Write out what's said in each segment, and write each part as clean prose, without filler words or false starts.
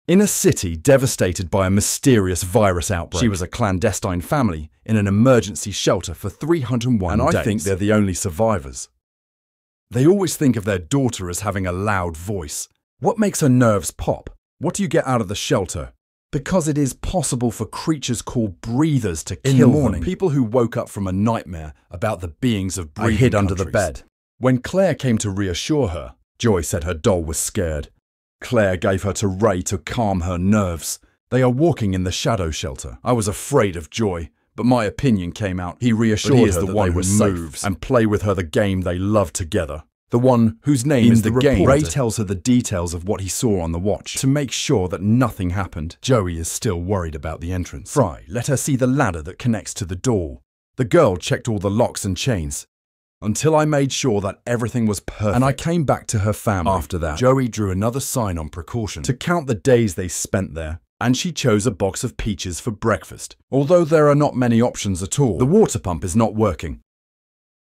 In a city devastated by a mysterious virus outbreak, she was a clandestine family in an emergency shelter for 301 days. And I think they're the only survivors. They always think of their daughter as having a loud voice. What makes her nerves pop? What do you get out of the shelter? Because it is possible for creatures called breathers to kill them. In the morning, people who woke up from a nightmare about the beings of breathing hid under the bed. When Claire came to reassure her, Joy said her doll was scared. Claire gave her to Ray to calm her nerves. They are walking in the shadow shelter. I was afraid of Joy, but my opinion came out. He reassured her that they were safe and play with her the game they love together. The one whose name is the game. Ray tells her the details of what he saw on the watch to make sure that nothing happened. Joey is still worried about the entrance. Fry let her see the ladder that connects to the door. The girl checked all the locks and chains until I made sure that everything was perfect. And I came back to her family. After that, Joey drew another sign on precaution to count the days they spent there, and she chose a box of peaches for breakfast. Although there are not many options at all, the water pump is not working.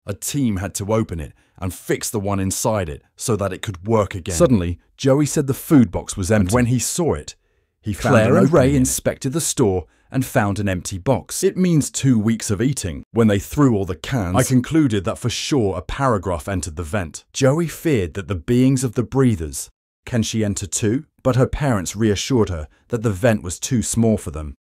A team had to open it and fix the one inside it so that it could work again. Suddenly, Joey said the food box was empty. And when he saw it, he found Claire and Ray inspected the store and found an empty box. It means 2 weeks of eating. When they threw all the cans, I concluded that for sure a paragraph entered the vent. Joey feared that the beings of the breathers, can she enter too? But her parents reassured her that the vent was too small for them.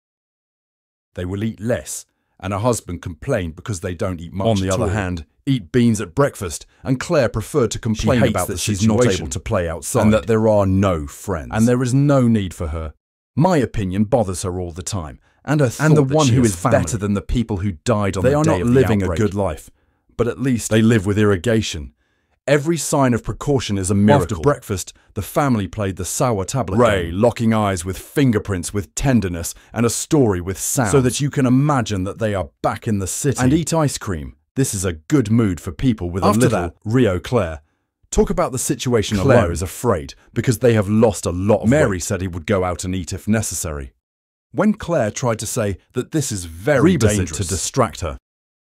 They will eat less, and her husband complained because they don't eat much. On the other hand, eat beans at breakfast, and Claire preferred to complain about that she's not able to play outside and that there are no friends and there is no need for her. My opinion bothers her all the time, and her thought the one who is better than the people who died on the day of the outbreak. They are not living a good life, but at least they live with irrigation. Every sign of precaution is a miracle. After breakfast, the family played the sour tablet Ray game, locking eyes with fingerprints with tenderness and a story with sound, so that you can imagine that they are back in the city. And eat ice cream. This is a good mood for people with a little. After that, Rio Claire. Talk about the situation alone. Claire is afraid because they have lost a lot of Mary weight. Said he would go out and eat if necessary. When Claire tried to say that this is very dangerous to distract her,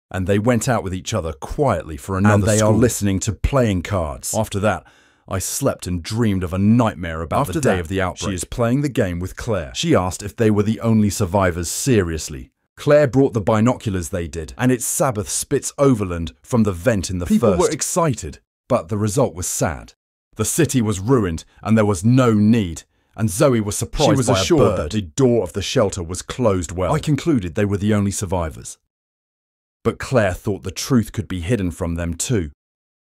and they went out with each other quietly for another school. And they are listening to playing cards. After that, I slept and dreamed of a nightmare about the day of the outbreak. She is playing the game with Claire. She asked if they were the only survivors seriously. Claire brought the binoculars they did, and its Sabbath spits overland from the vent in the first. People were excited, but the result was sad. The city was ruined, and there was no need. And Zoe was surprised. She was assured that the door of the shelter was closed well. I concluded they were the only survivors. But Claire thought the truth could be hidden from them too.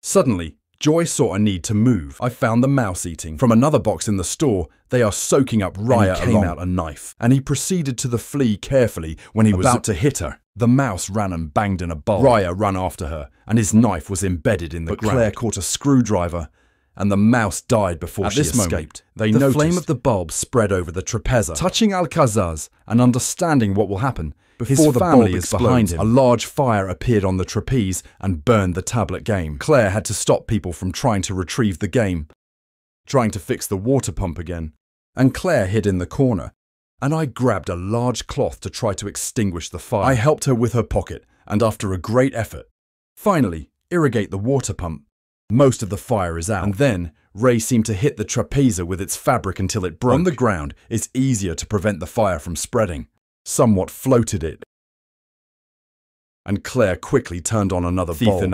Suddenly, Joy saw a need to move. I found the mouse eating. From another box in the store, they are soaking up Raya came out a knife. And he proceeded to the flea carefully when he was about to hit her. The mouse ran and banged in a bowl. Raya ran after her, and his knife was embedded in the ground. But Claire caught a screwdriver, and the mouse died before she escaped. The flame of the bulb spread over the trapeza, touching Alcazaz and understanding what will happen. Before the family is behind him, a large fire appeared on the trapeze and burned the tablet game. Claire had to stop people from trying to retrieve the game, trying to fix the water pump again. And Claire hid in the corner, and I grabbed a large cloth to try to extinguish the fire. I helped her with her pocket, and after a great effort, finally irrigate the water pump. Most of the fire is out, and then Ray seemed to hit the trapeza with its fabric until it broke. On the ground, it's easier to prevent the fire from spreading. Somewhat floated it, and Claire quickly turned on another bulb.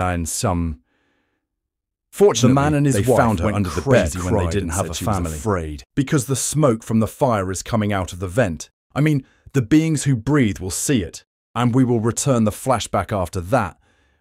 Fortunately, the man and his wife found her under the bed when they didn't have a family. Afraid because the smoke from the fire is coming out of the vent. I mean, the beings who breathe will see it, and we will return the flashback after that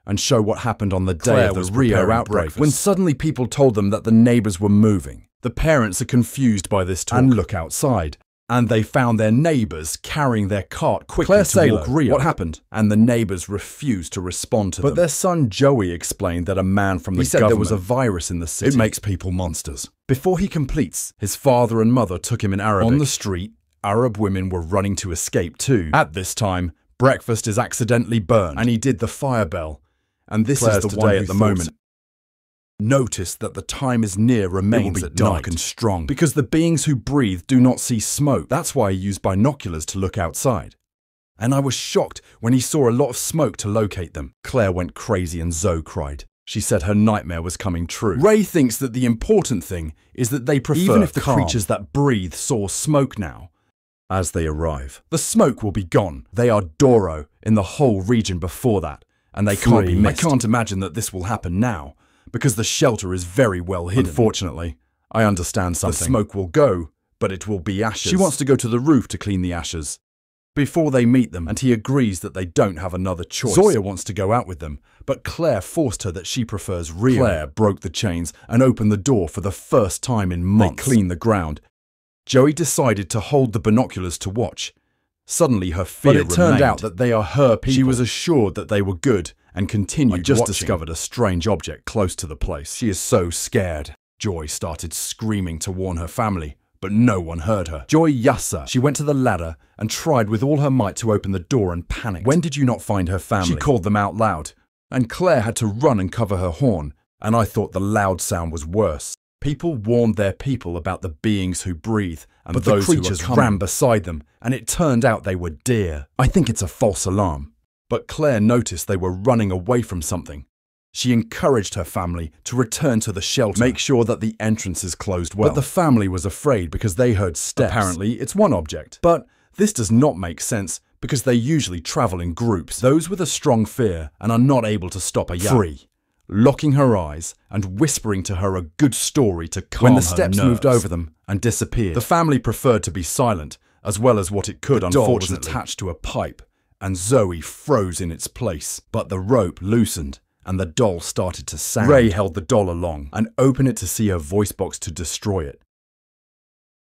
and show what happened on the day of the Rio outbreak, when suddenly people told them that the neighbors were moving. The parents are confused by this talk and look outside. And they found their neighbours carrying their cart quickly to walk Rio. What happened? And the neighbours refused to respond to them. But their son Joey explained that a man from the government there was a virus in the city. It makes people monsters. Before he completes, his father and mother took him in Arabic. On the street, Arab women were running to escape too. At this time, breakfast is accidentally burned, and he did the fire bell. And this is the one at the moment. Notice that the time is near remains at dark and strong, because the beings who breathe do not see smoke. That's why he used binoculars to look outside. And I was shocked when he saw a lot of smoke to locate them. Claire went crazy and Zoe cried. She said her nightmare was coming true. Ray thinks that the important thing is that they prefer even if the creatures that breathe saw smoke now. As they arrive, the smoke will be gone. They are Doro in the whole region before that, and they can't be missed. I can't imagine that this will happen now, because the shelter is very well hidden. Unfortunately, I understand something. The smoke will go, but it will be ashes. She wants to go to the roof to clean the ashes before they meet them, and he agrees that they don't have another choice. Zoya wants to go out with them, but Claire forced her that she prefers Rio. Claire broke the chains and opened the door for the first time in months. They cleaned the ground. Joey decided to hold the binoculars to watch. Suddenly her fear remained. But it turned out that they are her people. She was assured that they were good and continued watching. I just discovered a strange object close to the place. She is so scared. Joy started screaming to warn her family, but no one heard her. Joy Yasa. She went to the ladder and tried with all her might to open the door and panicked. When did you not find her family? She called them out loud, and Claire had to run and cover her horn, and I thought the loud sound was worse. People warned their people about the beings who breathe, and but those the creatures ran beside them, and it turned out they were deer. I think it's a false alarm. But Claire noticed they were running away from something. She encouraged her family to return to the shelter, make sure that the entrance is closed well. But the family was afraid because they heard steps. Apparently, it's one object. But this does not make sense because they usually travel in groups. Those with a strong fear and are not able to stop a yap. Free, locking her eyes and whispering to her a good story to calm her nerves. When the steps moved over them and disappeared, the family preferred to be silent, as well as what it could. The doll was attached to a pipe, and Zoe froze in its place. But the rope loosened, and the doll started to sound. Ray held the doll along and opened it to see her voice box to destroy it.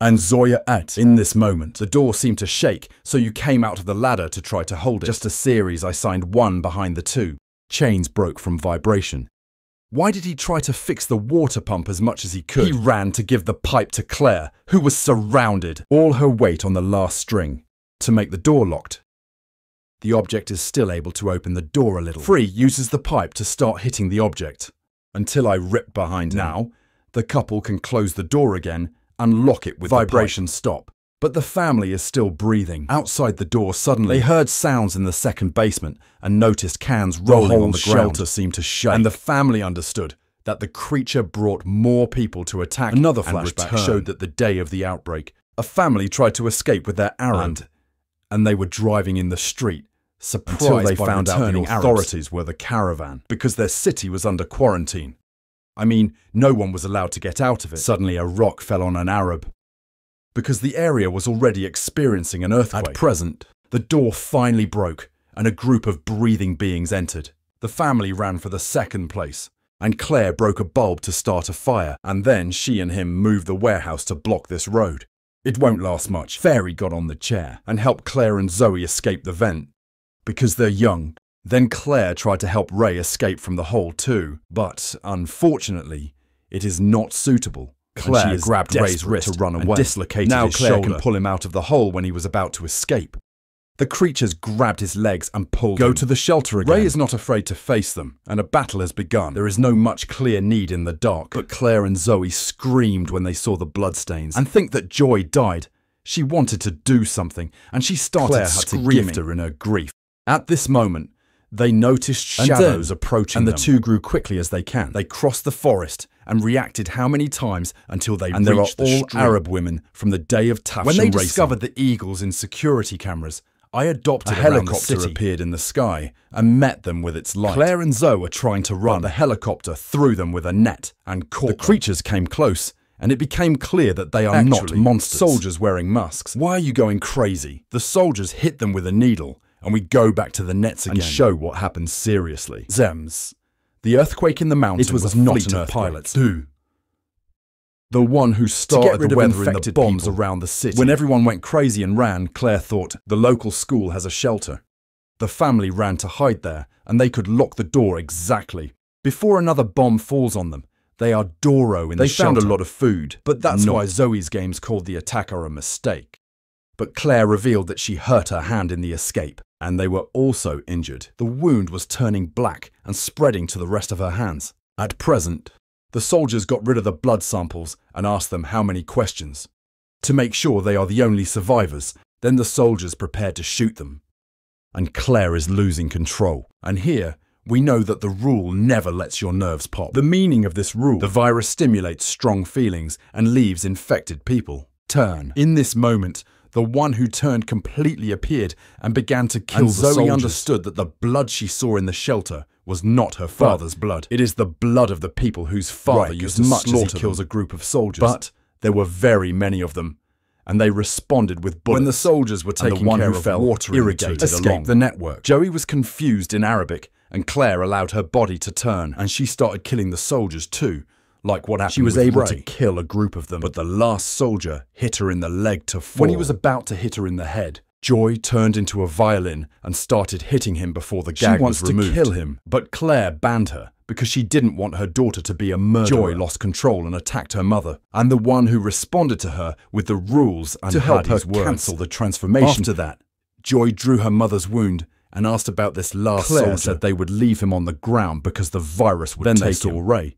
And Zoya ate. In this moment, the door seemed to shake, so you came out of the ladder to try to hold it. Just a series I signed one behind the two. Chains broke from vibration. Why did he try to fix the water pump as much as he could? He ran to give the pipe to Claire, who was surrounded, all her weight on the last string, to make the door locked. The object is still able to open the door a little. Free uses the pipe to start hitting the object, until I rip behind him. Now, the couple can close the door again and lock it with vibration stop. But the family is still breathing. Outside the door suddenly, they heard sounds in the second basement and noticed cans rolling on the ground. The whole shelter seemed to shake. And the family understood that the creature brought more people to attack. Another flashback showed that the day of the outbreak, a family tried to escape with their Arab, and they were driving in the street, surprised until they found out the authorities were the caravan, because their city was under quarantine. I mean, no one was allowed to get out of it. Suddenly a rock fell on an Arab, because the area was already experiencing an earthquake. At present, the door finally broke, and a group of breathing beings entered. The family ran for the second place, and Claire broke a bulb to start a fire, and then she and him moved the warehouse to block this road. It won't last much. Fairy got on the chair and helped Claire and Zoe escape the vent, because they're young. Then Claire tried to help Ray escape from the hole too, but unfortunately, it is not suitable. Claire grabbed Ray's wrist to run away and dislocated his shoulder. Now Claire can pull him out of the hole when he was about to escape. The creatures grabbed his legs and pulled him. Go to the shelter again. Ray is not afraid to face them, and a battle has begun. There is no much clear need in the dark, but Claire and Zoe screamed when they saw the bloodstains and think that Joy died. She wanted to do something, and she started screaming in her grief. At this moment, they noticed shadows approaching them, and the two grew quickly as they can. They crossed the forest and reacted how many times until they reached the street. And there are all Arab women from the day of Tafshan racing. When they discovered the eagles in security cameras, I adopted a helicopter appeared in the sky and met them with its light. Claire and Zoe were trying to run. The helicopter threw them with a net and caught them. The creatures came close, and it became clear that they are not monsters. Soldiers wearing masks. Why are you going crazy? The soldiers hit them with a needle, and we go back to the nets again and show what happened seriously. Zems. The earthquake in the mountain was not an earthquake. The one who started the weather in the bombs around the city. When everyone went crazy and ran, Claire thought, the local school has a shelter. The family ran to hide there, and they could lock the door exactly. Before another bomb falls on them, they are Doro in the shelter. They found a lot of food, but that's why Zoe's games called the attacker a mistake. But Claire revealed that she hurt her hand in the escape, and they were also injured. The wound was turning black and spreading to the rest of her hands. At present, the soldiers got rid of the blood samples and asked them how many questions. To make sure they are the only survivors, then the soldiers prepared to shoot them. And Claire is losing control. And here, we know that the rule never lets your nerves pop. The meaning of this rule: the virus stimulates strong feelings and leaves infected people. Turn. In this moment, the one who turned completely appeared and began to kill the soldiers. Zoe understood that the blood she saw in the shelter was not her father's blood. It is the blood of the people whose father used to slaughter as he kills a group of soldiers. But there were very many of them, and they responded with bullets. When the soldiers were taking care of water irrigated escaped the network. Joey was confused in Arabic, and Claire allowed her body to turn, and she started killing the soldiers too, like what happened. She was able to kill a group of them, but the last soldier hit her in the leg to fall. When he was about to hit her in the head, Joy turned into a violin and started hitting him before the gag was removed. She wants to kill him, but Claire banned her because she didn't want her daughter to be a murderer. Joy lost control and attacked her mother, and the one who responded to her with the rules and to help her cancel the transformation. After that, Joy drew her mother's wound and asked about this last soldier. Claire said they would leave him on the ground because the virus would take him. Then they saw Ray,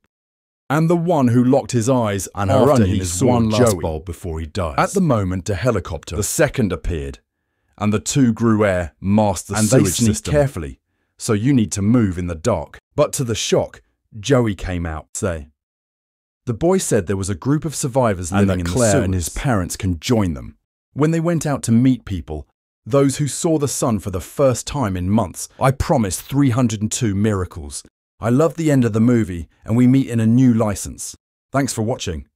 and the one who locked his eyes and after he saw one last bulb before he dies. At the moment, a helicopter, the second, appeared, and the two grew air, masked the sewage system carefully, so you need to move in the dark. But to the shock, Joey came out. The boy said there was a group of survivors living in the sewers, and his parents can join them. When they went out to meet people, those who saw the sun for the first time in months, I promised 302 miracles. I love the end of the movie, and we meet in a new license. Thanks for watching.